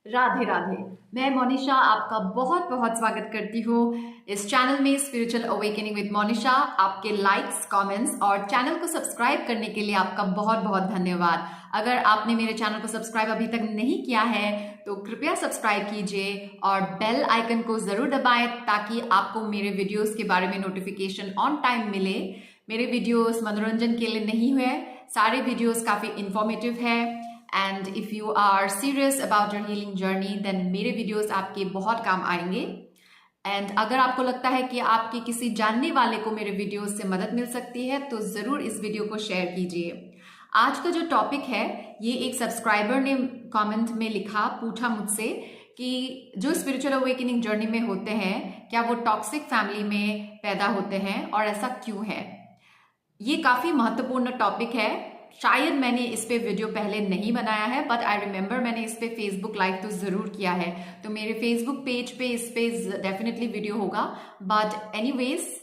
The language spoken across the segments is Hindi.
राधे राधे। मैं मोनिशा आपका बहुत बहुत स्वागत करती हूँ इस चैनल में स्पिरिचुअल अवेकनिंग विद मोनिशा। आपके लाइक्स, कमेंट्स और चैनल को सब्सक्राइब करने के लिए आपका बहुत बहुत धन्यवाद। अगर आपने मेरे चैनल को सब्सक्राइब अभी तक नहीं किया है तो कृपया सब्सक्राइब कीजिए और बेल आइकन को जरूर दबाएं ताकि आपको मेरे वीडियोस के बारे में नोटिफिकेशन ऑन टाइम मिले। मेरे वीडियोस मनोरंजन के लिए नहीं हुए, सारे वीडियोस काफी इंफॉर्मेटिव है। And if you are serious about your healing journey then मेरे वीडियोस आपके बहुत काम आएंगे। एंड अगर आपको लगता है कि आपके किसी जानने वाले को मेरे वीडियोस से मदद मिल सकती है तो जरूर इस वीडियो को शेयर कीजिए। आज का जो टॉपिक है ये एक सब्सक्राइबर ने कमेंट में पूछा मुझसे कि जो स्पिरिचुअल अवेकनिंग जर्नी में होते हैं क्या वो टॉक्सिक फैमिली में पैदा होते हैं और ऐसा क्यों है। ये काफी महत्वपूर्ण टॉपिक है। शायद मैंने इस पे वीडियो पहले नहीं बनाया है बट आई रिमेम्बर मैंने इस पे फेसबुक लाइव तो जरूर किया है, तो मेरे फेसबुक पेज पे इस पे डेफिनेटली वीडियो होगा। बट एनीवेज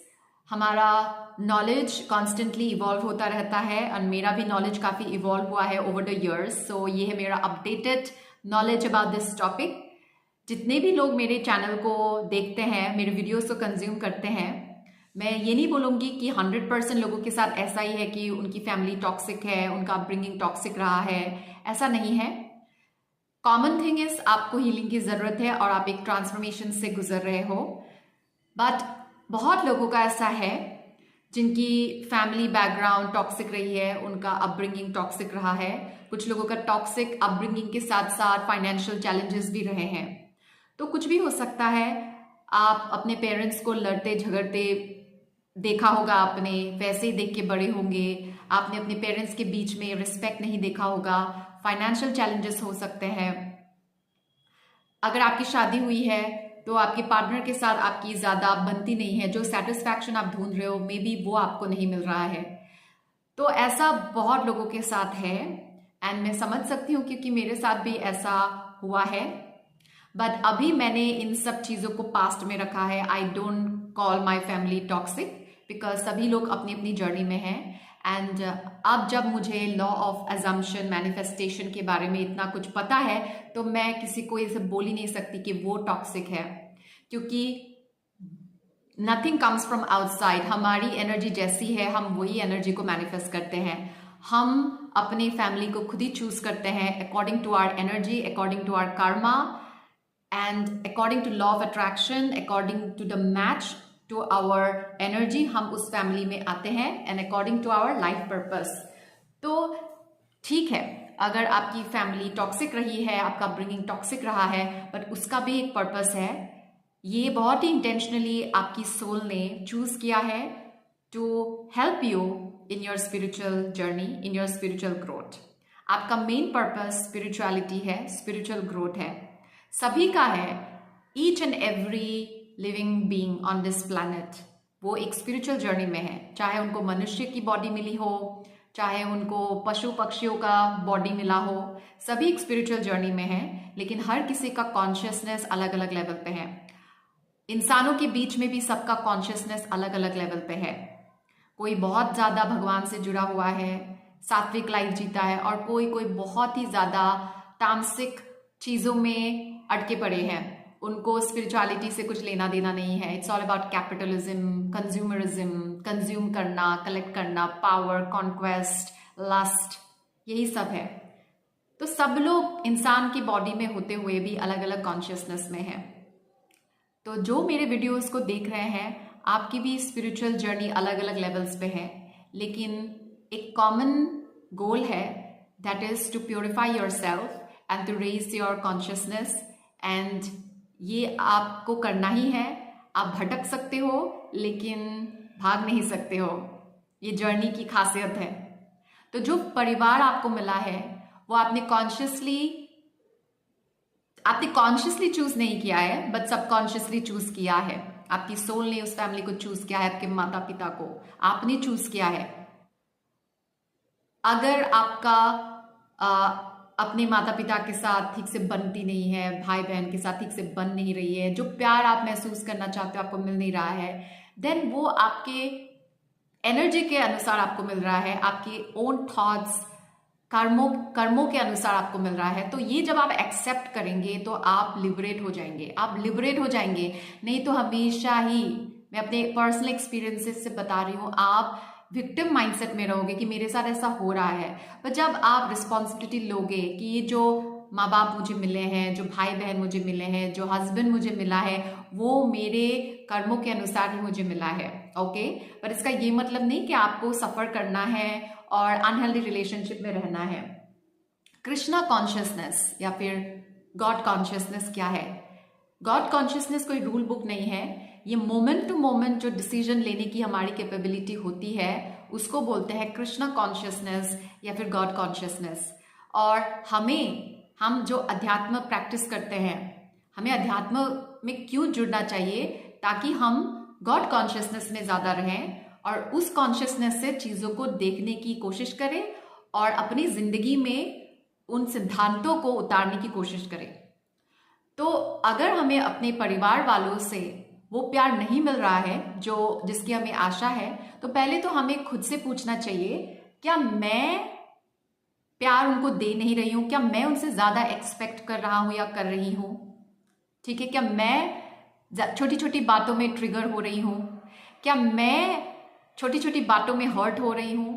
हमारा नॉलेज कॉन्स्टेंटली इवॉल्व होता रहता है और मेरा भी नॉलेज काफी इवॉल्व हुआ है ओवर द इयर्स। सो ये है मेरा updated knowledge about this topic. जितने भी लोग मेरे चैनल को देखते हैं, मेरे वीडियोज को कंज्यूम करते हैं, मैं ये नहीं बोलूंगी कि 100% लोगों के साथ ऐसा ही है कि उनकी फैमिली टॉक्सिक है, उनका अपब्रिंगिंग टॉक्सिक रहा है, ऐसा नहीं है। कॉमन थिंग इज आपको हीलिंग की जरूरत है और आप एक ट्रांसफॉर्मेशन से गुजर रहे हो। बट बहुत लोगों का ऐसा है जिनकी फैमिली बैकग्राउंड टॉक्सिक रही है, उनका अपब्रिंगिंग टॉक्सिक रहा है। कुछ लोगों का टॉक्सिक अपब्रिंगिंग के साथ साथ फाइनेंशियल चैलेंजेस भी रहे हैं। तो कुछ भी हो सकता है। आप अपने पेरेंट्स को लड़ते झगड़ते देखा होगा, आपने वैसे ही देख के बड़े होंगे। आपने अपने पेरेंट्स के बीच में रिस्पेक्ट नहीं देखा होगा। फाइनेंशियल चैलेंजेस हो सकते हैं। अगर आपकी शादी हुई है तो आपके पार्टनर के साथ आपकी ज्यादा बनती नहीं है, जो सेटिस्फैक्शन आप ढूंढ रहे हो मे बी वो आपको नहीं मिल रहा है। तो ऐसा बहुत लोगों के साथ है एंड मैं समझ सकती हूँ क्योंकि मेरे साथ भी ऐसा हुआ है। बट अभी मैंने इन सब चीजों को पास्ट में रखा है। I don't call my family toxic because सभी लोग अपनी अपनी जर्नी में हैं। एंड अब जब मुझे लॉ ऑफ अजम्पशन, मैनिफेस्टेशन के बारे में इतना कुछ पता है तो मैं किसी को ये सब बोल ही नहीं सकती कि वो टॉक्सिक है, क्योंकि नथिंग कम्स फ्रॉम आउटसाइड। हमारी एनर्जी जैसी है हम वही एनर्जी को मैनिफेस्ट करते हैं। हम अपनी फैमिली को खुद ही चूज करते हैं according to our energy, according to our karma and according to law of attraction, according to the match to our energy हम उस फैमिली में आते हैं and according to our life purpose. तो ठीक है, अगर आपकी फैमिली टॉक्सिक रही है, आपका ब्रिंगिंग टॉक्सिक रहा है, बट उसका भी एक पर्पस है। ये बहुत ही इंटेंशनली आपकी सोल ने चूज किया है to help you in your spiritual journey, in your spiritual growth. आपका मेन पर्पस स्पिरिचुअलिटी है, स्पिरिचुअल ग्रोथ है, सभी का है। Each and every living being on this planet वो एक स्पिरिचुअल जर्नी में है। चाहे उनको मनुष्य की बॉडी मिली हो, चाहे उनको पशु पक्षियों का बॉडी मिला हो, सभी एक स्पिरिचुअल जर्नी में है। लेकिन हर किसी का कॉन्शियसनेस अलग अलग लेवल पे है। इंसानों के बीच में भी सबका कॉन्शियसनेस अलग अलग लेवल पे है। कोई बहुत ज्यादा भगवान से जुड़ा हुआ है, सात्विक लाइफ जीता है, और कोई कोई बहुत ही ज्यादा तामसिक चीजों में अटके पड़े हैं। उनको स्पिरिचुअलिटी से कुछ लेना देना नहीं है। It's all about capitalism, consumerism, consume करना, कलेक्ट करना, पावर, कॉन्क्वेस्ट, लस्ट, यही सब है। तो सब लोग इंसान की बॉडी में होते हुए भी अलग अलग कॉन्शियसनेस में है। तो जो मेरे वीडियोस को देख रहे हैं, आपकी भी स्पिरिचुअल जर्नी अलग अलग लेवल्स पे है, लेकिन एक कॉमन गोल है, that is to purify yourself and to raise your consciousness. And ये आपको करना ही है। आप भटक सकते हो लेकिन भाग नहीं सकते हो, ये जर्नी की खासियत है। तो जो परिवार आपको मिला है वो आपने कॉन्शियसली चूज नहीं किया है, बट सबकॉन्शियसली चूज किया है। आपकी सोल ने उस फैमिली को चूज किया है, आपके माता पिता को आपने चूज किया है। अगर आपका अपने माता पिता के साथ ठीक से बनती नहीं है, भाई बहन के साथ ठीक से बन नहीं रही है, जो प्यार आप महसूस करना चाहते हो आपको मिल नहीं रहा है, देन वो आपके एनर्जी के अनुसार आपको मिल रहा है। आपके ओन थॉट्स कर्मों के अनुसार आपको मिल रहा है। तो ये जब आप एक्सेप्ट करेंगे तो आप लिबरेट हो जाएंगे, आप लिबरेट हो जाएंगे। नहीं तो हमेशा ही, मैं अपने पर्सनल एक्सपीरियंसेस से बता रही हूँ, आप विक्टिम माइंडसेट में रहोगे कि मेरे साथ ऐसा हो रहा है। पर जब आप रिस्पॉन्सिबिलिटी लोगे कि ये जो माँ बाप मुझे मिले हैं, जो भाई बहन मुझे मिले हैं, जो हस्बैंड मुझे मिला है, वो मेरे कर्मों के अनुसार ही मुझे मिला है, ओके। पर इसका ये मतलब नहीं कि आपको सफर करना है और अनहेल्दी रिलेशनशिप में रहना है। कृष्णा कॉन्शियसनेस या फिर गॉड कॉन्शियसनेस क्या है? गॉड कॉन्शियसनेस कोई रूल बुक नहीं है। ये मोमेंट टू मोमेंट जो डिसीजन लेने की हमारी कैपेबिलिटी होती है उसको बोलते हैं कृष्णा कॉन्शियसनेस या फिर गॉड कॉन्शियसनेस। और हम जो अध्यात्म प्रैक्टिस करते हैं, हमें अध्यात्म में क्यों जुड़ना चाहिए? ताकि हम गॉड कॉन्शियसनेस में ज़्यादा रहें और उस कॉन्शियसनेस से चीज़ों को देखने की कोशिश करें और अपनी ज़िंदगी में उन सिद्धांतों को उतारने की कोशिश करें। तो अगर हमें अपने परिवार वालों से वो प्यार नहीं मिल रहा है जो जिसकी हमें आशा है, तो पहले तो हमें खुद से पूछना चाहिए, क्या मैं प्यार उनको दे नहीं रही हूँ? क्या मैं उनसे ज़्यादा एक्सपेक्ट कर रहा हूँ या कर रही हूँ? ठीक है, क्या मैं छोटी छोटी बातों में ट्रिगर हो रही हूँ? क्या मैं छोटी छोटी बातों में हर्ट हो रही हूँ?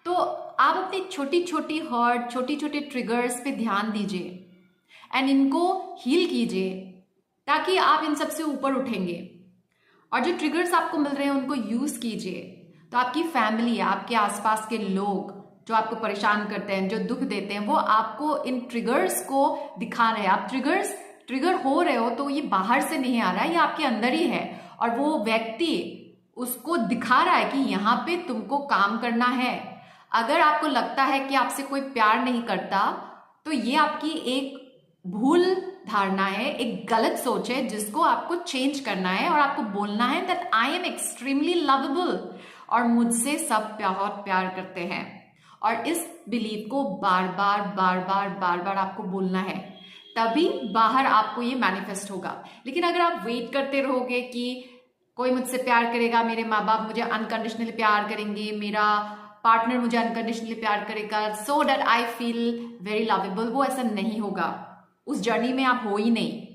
तो आप अपनी छोटी छोटी हर्ट, छोटी छोटी ट्रिगर्स पे ध्यान दीजिए एंड इनको हील कीजिए, ताकि आप इन सब से ऊपर उठेंगे। और जो ट्रिगर्स आपको मिल रहे हैं उनको यूज कीजिए। तो आपकी फैमिली, आपके आसपास के लोग जो आपको परेशान करते हैं, जो दुख देते हैं, वो आपको इन ट्रिगर्स को दिखा रहे हैं। आप ट्रिगर हो रहे हो तो ये बाहर से नहीं आ रहा है, ये आपके अंदर ही है। और वो व्यक्ति उसको दिखा रहा है कि यहाँ पे तुमको काम करना है। अगर आपको लगता है कि आपसे कोई प्यार नहीं करता, तो ये आपकी एक भूल धारणा है, एक गलत सोच है जिसको आपको चेंज करना है और आपको बोलना है that I am extremely lovable और मुझसे सब बहुत प्यार करते हैं। और इस बिलीव को बार बार आपको बोलना है, तभी बाहर आपको ये मैनिफेस्ट होगा। लेकिन अगर आप वेट करते रहोगे कि कोई मुझसे प्यार करेगा, मेरे माँ बाप मुझे अनकंडीशनली प्यार करेंगे, मेरा पार्टनर मुझे अनकंडीशनली प्यार करेगा, so that I feel very lovable, वो ऐसा नहीं होगा। उस जर्नी में आप हो ही नहीं।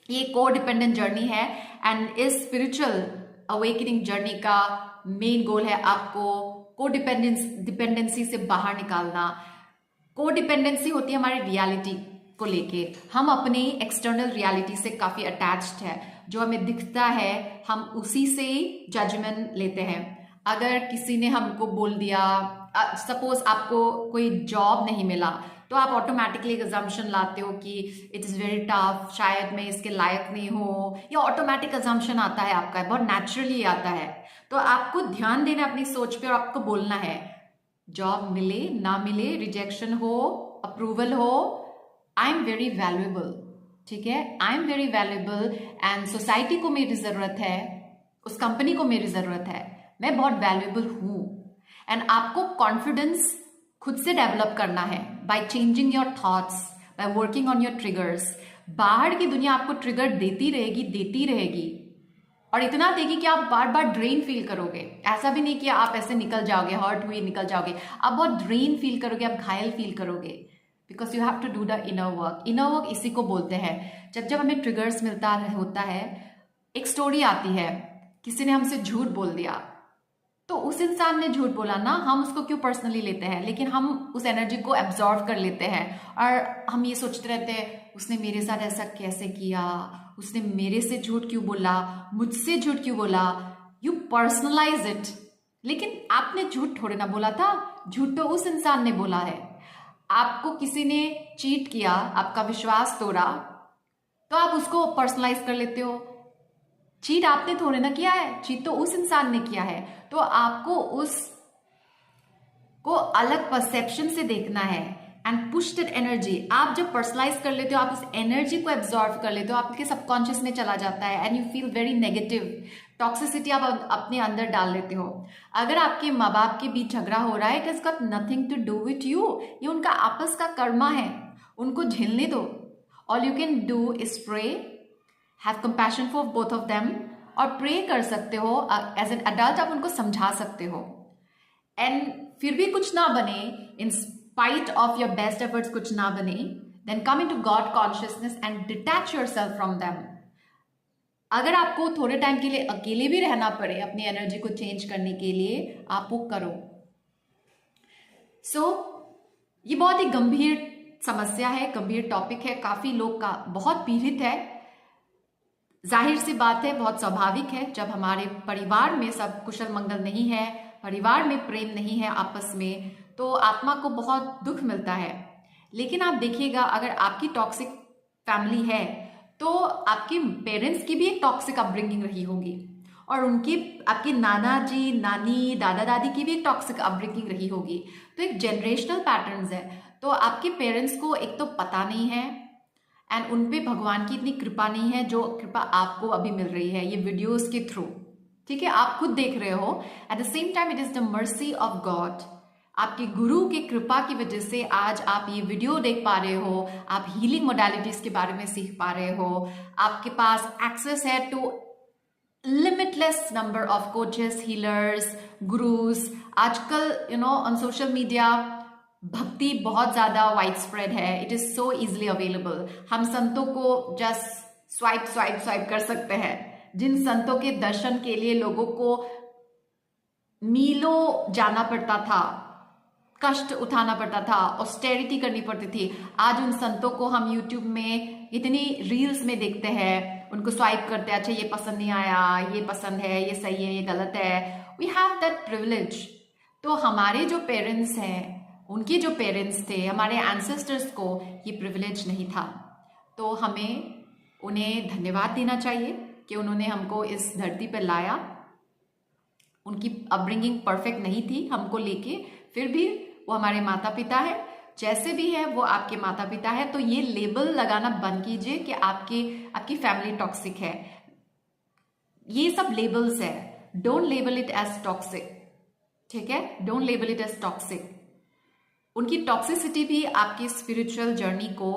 ये को डिपेंडेंट जर्नी है एंड इस स्पिरिचुअल अवेकनिंग जर्नी का मेन गोल है आपको को डिपेंडेंसी से बाहर निकालना। को डिपेंडेंसी होती है हमारी रियलिटी को लेके। हम अपनी एक्सटर्नल रियलिटी से काफी अटैच्ड है, जो हमें दिखता है हम उसी से जजमेंट लेते हैं। अगर किसी ने हमको बोल दिया, सपोज आपको कोई जॉब नहीं मिला, तो आप ऑटोमेटिकली एक अजम्पशन लाते हो कि इट इज़ वेरी टफ, शायद मैं इसके लायक नहीं हूँ। ये ऑटोमेटिक अजम्पशन आता है आपका, बहुत नेचुरली आता है। तो आपको ध्यान देना अपनी सोच पे और आपको बोलना है, जॉब मिले ना मिले, रिजेक्शन हो अप्रूवल हो, आई एम वेरी वैल्यूएबल। ठीक है, I am very valuable and society को मेरी ज़रूरत है, उस कंपनी को मेरी ज़रूरत है, मैं बहुत वैल्यूएबल हूँ। एंड आपको कॉन्फिडेंस खुद से डेवलप करना है by changing your thoughts, by working on your triggers. बाहर की दुनिया आपको ट्रिगर देती रहेगी और इतना देगी कि आप बार बार ड्रेन फील करोगे। ऐसा भी नहीं कि आप ऐसे निकल जाओगे, हर्ट हुए निकल जाओगे, आप बहुत ड्रेन फील करोगे, आप घायल फील करोगे, because you have to do the inner work. Inner work इसी को बोलते हैं। जब हमें ट्रिगर्स मिलता होता है, एक स्टोरी आती है, किसी ने हमसे झूठ बोल दिया, तो उस इंसान ने झूठ बोला ना, हम उसको क्यों पर्सनली लेते हैं, लेकिन हम उस एनर्जी को एब्जॉर्व कर लेते हैं और हम ये सोचते रहते हैं उसने मेरे साथ ऐसा कैसे किया, उसने मेरे से झूठ क्यों बोला, मुझसे झूठ क्यों बोला। You personalize it. लेकिन आपने झूठ थोड़े ना बोला था, झूठ तो उस इंसान ने बोला है। आपको किसी ने चीट किया, आपका विश्वास तोड़ा, तो आप उसको पर्सनलाइज कर लेते हो। चीट आपने थोड़े ना किया है, चीट तो उस इंसान ने किया है। तो आपको उस को अलग परसेप्शन से देखना है एंड पुश दैट एनर्जी। आप जब पर्सनलाइज कर लेते हो, आप उस एनर्जी को एब्जॉर्व कर लेते हो, आपके सबकॉन्शियस में चला जाता है and you feel very negative. Toxicity आप अपने अंदर डाल लेते हो। अगर आपके माँ बाप के बीच झगड़ा हो रहा है, it has got nothing to do with you, ये उनका आपस का कर्मा है, उनको झेलने दो। All you can do is pray, have compassion for both of them, और प्रे कर सकते हो। एज एन अडल्ट आप उनको समझा सकते हो। एंड फिर भी कुछ ना बने, in spite of your best efforts कुछ ना बने, then come into God consciousness and detach yourself from them. अगर आपको थोड़े टाइम के लिए अकेले भी रहना पड़े अपनी एनर्जी को चेंज करने के लिए, आप वो करो। ये बहुत ही गंभीर समस्या है, गंभीर टॉपिक है, काफी लोग का बहुत पीड़ित है। जाहिर सी बात है, बहुत स्वाभाविक है, जब हमारे परिवार में सब कुशल मंगल नहीं है, परिवार में प्रेम नहीं है आपस में, तो आत्मा को बहुत दुख मिलता है। लेकिन आप देखिएगा, अगर आपकी टॉक्सिक फैमिली है तो आपके पेरेंट्स की भी एक टॉक्सिक अपब्रिंगिंग रही होगी, और उनकी, आपके नाना जी, नानी, दादा दादी की भी एक टॉक्सिक अपब्रिंगिंग रही होगी। तो एक जनरेशनल पैटर्न्स है। तो आपके पेरेंट्स को एक तो पता नहीं है, एंड उन पे भगवान की इतनी कृपा नहीं है जो कृपा आपको अभी मिल रही है ये वीडियोस के थ्रू। ठीक है, आप खुद देख रहे हो। At the same time it is the mercy of God, आपके गुरु की कृपा की वजह से आज आप ये वीडियो देख पा रहे हो, आप हीलिंग मोडालिटीज के बारे में सीख पा रहे हो, आपके पास एक्सेस है to limitless number of coaches, healers, gurus. आजकल ऑन सोशल मीडिया भक्ति बहुत ज्यादा वाइड स्प्रेड है, it is so easily available. हम संतों को जस्ट स्वाइप स्वाइप स्वाइप कर सकते हैं। जिन संतों के दर्शन के लिए लोगों को मीलों जाना पड़ता था, कष्ट उठाना पड़ता था, ऑस्टेरिटी करनी पड़ती थी, आज उन संतों को हम यूट्यूब में इतनी रील्स में देखते हैं, उनको स्वाइप करते हैं, अच्छा ये पसंद नहीं आया, ये पसंद है, ये सही है, ये गलत है। We have that privilege. तो हमारे जो पेरेंट्स हैं, उनके जो पेरेंट्स थे, हमारे एंसेस्टर्स को ये प्रिविलेज नहीं था। तो हमें उन्हें धन्यवाद देना चाहिए कि उन्होंने हमको इस धरती पर लाया। उनकी अपब्रिंगिंग परफेक्ट नहीं थी हमको लेके, फिर भी वो हमारे माता पिता है, जैसे भी है वो आपके माता पिता है। तो ये लेबल लगाना बंद कीजिए कि आपकी फैमिली टॉक्सिक है। ये सब लेबल्स है, don't label it as toxic. ठीक है, don't label it as toxic. उनकी टॉक्सिसिटी भी आपकी स्पिरिचुअल जर्नी को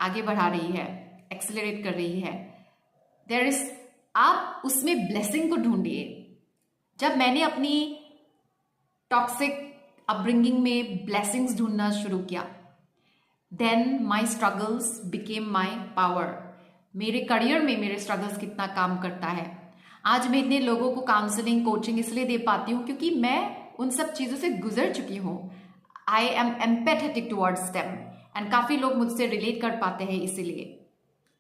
आगे बढ़ा रही है, एक्सेलरेट कर रही है। देयर इज, आप उसमें ब्लेसिंग को ढूंढिए। जब मैंने अपनी टॉक्सिक अपब्रिंगिंग में ब्लेसिंग्स ढूंढना शुरू किया, then my struggles became my power. मेरे करियर में मेरे स्ट्रगल्स कितना काम करता है। आज मैं इतने लोगों को काउंसलिंग, कोचिंग इसलिए दे पाती हूँ क्योंकि मैं उन सब चीज़ों से गुजर चुकी हूँ। I am empathetic towards them, and काफ़ी लोग मुझसे रिलेट कर पाते हैं इसीलिए,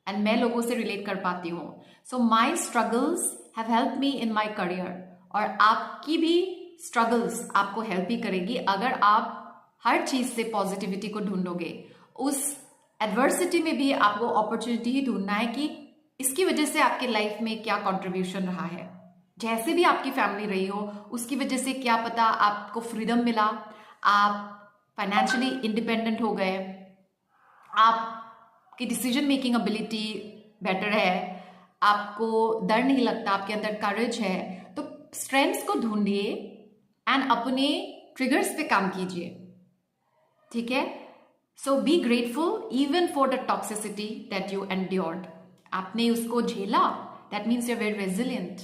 एंड मैं लोगों से रिलेट कर पाती हूँ। So my struggles have help me in my career, और आपकी भी स्ट्रगल्स आपको हेल्प ही करेगी अगर आप हर चीज से पॉजिटिविटी को ढूंढोगे। उस एडवर्सिटी में भी आपको अपॉर्चुनिटी ही ढूंढना है कि इसकी वजह से आपके लाइफ में क्या कंट्रीब्यूशन रहा है। जैसे भी आपकी फैमिली रही हो, उसकी वजह से क्या पता आपको फ्रीडम मिला, आप फाइनेंशियली इंडिपेंडेंट हो गए, आपकी डिसीजन मेकिंग एबिलिटी बेटर है, आपको डर नहीं लगता, आपके अंदर करेज है। तो स्ट्रेंथ्स को ढूंढिए एंड अपने ट्रिगर्स पे काम कीजिए। ठीक है, so be grateful even for the toxicity that you endured. आपने उसको झेला, that means you are very resilient.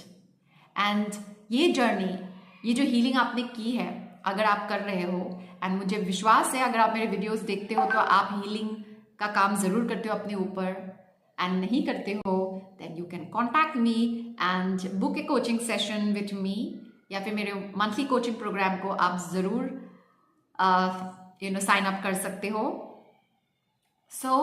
And ये जर्नी, ये जो हीलिंग आपने की है, अगर आप कर रहे हो, एंड मुझे विश्वास है अगर आप मेरे वीडियोस देखते हो तो आप हीलिंग का काम जरूर करते हो अपने ऊपर, एंड नहीं करते हो then you can contact me and book a coaching session with me, या फिर मेरे मंथली कोचिंग प्रोग्राम को आप जरूर साइन अप कर सकते हो। So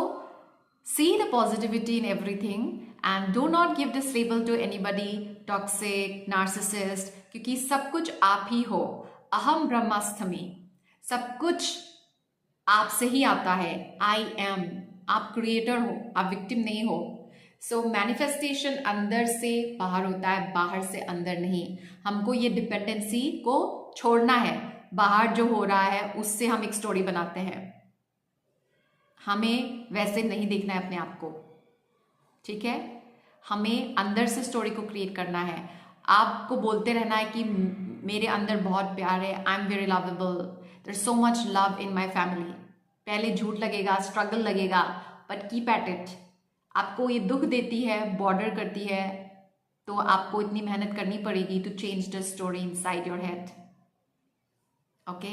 see the positivity in everything and do not give this label to anybody, toxic, narcissist, क्योंकि सब कुछ आप ही हो। अहम ब्रह्मास्मि, सब कुछ आपसे ही आता है। आई एम, आप क्रिएटर हो, आप विक्टिम नहीं हो। सो मैनिफेस्टेशन अंदर से बाहर होता है, बाहर से अंदर नहीं। हमको ये डिपेंडेंसी को छोड़ना है। बाहर जो हो रहा है उससे हम एक स्टोरी बनाते हैं, हमें वैसे नहीं देखना है अपने आप को। ठीक है, हमें अंदर से स्टोरी को क्रिएट करना है। आपको बोलते रहना है कि मेरे अंदर बहुत प्यार है, I am very lovable, there is so much love in my family. पहले झूठ लगेगा, स्ट्रगल लगेगा, बट कीप एट इट। आपको ये दुख देती है, बॉर्डर करती है, तो आपको इतनी मेहनत करनी पड़ेगी to change the story inside your head. Okay,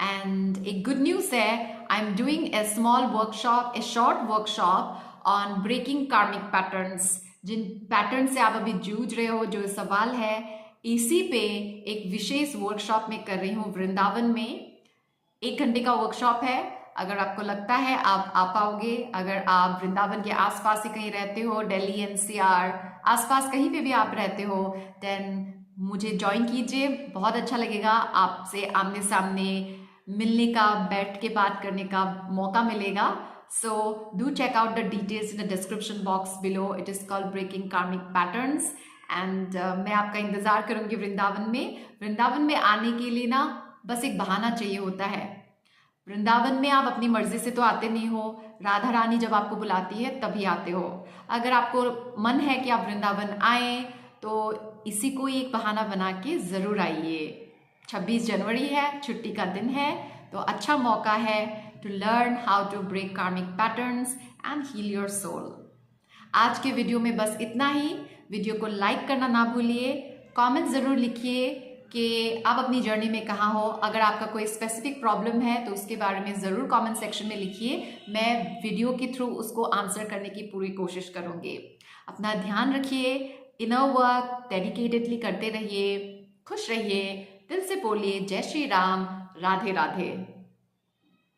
and एक गुड न्यूज़ है, I am doing a small workshop, a short workshop on breaking karmic patterns. जिन पैटर्न से आप अभी जूझ रहे हो, जो सवाल है, इसी पे एक विशेष वर्कशॉप में कर रही हूँ वृंदावन में। 1 घंटे का वर्कशॉप है। अगर आपको लगता है आप आ पाओगे, अगर आप वृंदावन के आसपास ही कहीं रहते हो, दिल्ली एनसीआर आसपास कहीं पे भी आप रहते हो, देन मुझे ज्वाइन कीजिए। बहुत अच्छा लगेगा, आपसे आमने सामने मिलने का, बैठ के बात करने का मौका मिलेगा। So do check out the details in the description box below. It is called breaking karmic patterns and मैं आपका इंतज़ार करूँगी वृंदावन में। वृंदावन में आने के लिए ना बस एक बहाना चाहिए होता है। वृंदावन में आप अपनी मर्जी से तो आते नहीं हो, राधा रानी जब आपको बुलाती है तभी आते हो। अगर आपको मन है कि आप वृंदावन आए तो इसी को एक बहाना बना के ज़रूर आइए। 26 जनवरी है, छुट्टी का दिन है, तो अच्छा मौका है to learn how to break karmic patterns and heal your soul. आज के वीडियो में बस इतना ही। वीडियो को लाइक करना ना भूलिए, कमेंट ज़रूर लिखिए कि आप अपनी जर्नी में कहाँ हो। अगर आपका कोई स्पेसिफिक प्रॉब्लम है तो उसके बारे में ज़रूर कमेंट सेक्शन में लिखिए। मैं वीडियो के थ्रू उसको आंसर करने की पूरी कोशिश करूँगी। अपना ध्यान रखिए, इनर वर्क डेडिकेटेडली करते रहिए, खुश रहिए, दिल से बोलिए जय श्री राम, राधे राधे।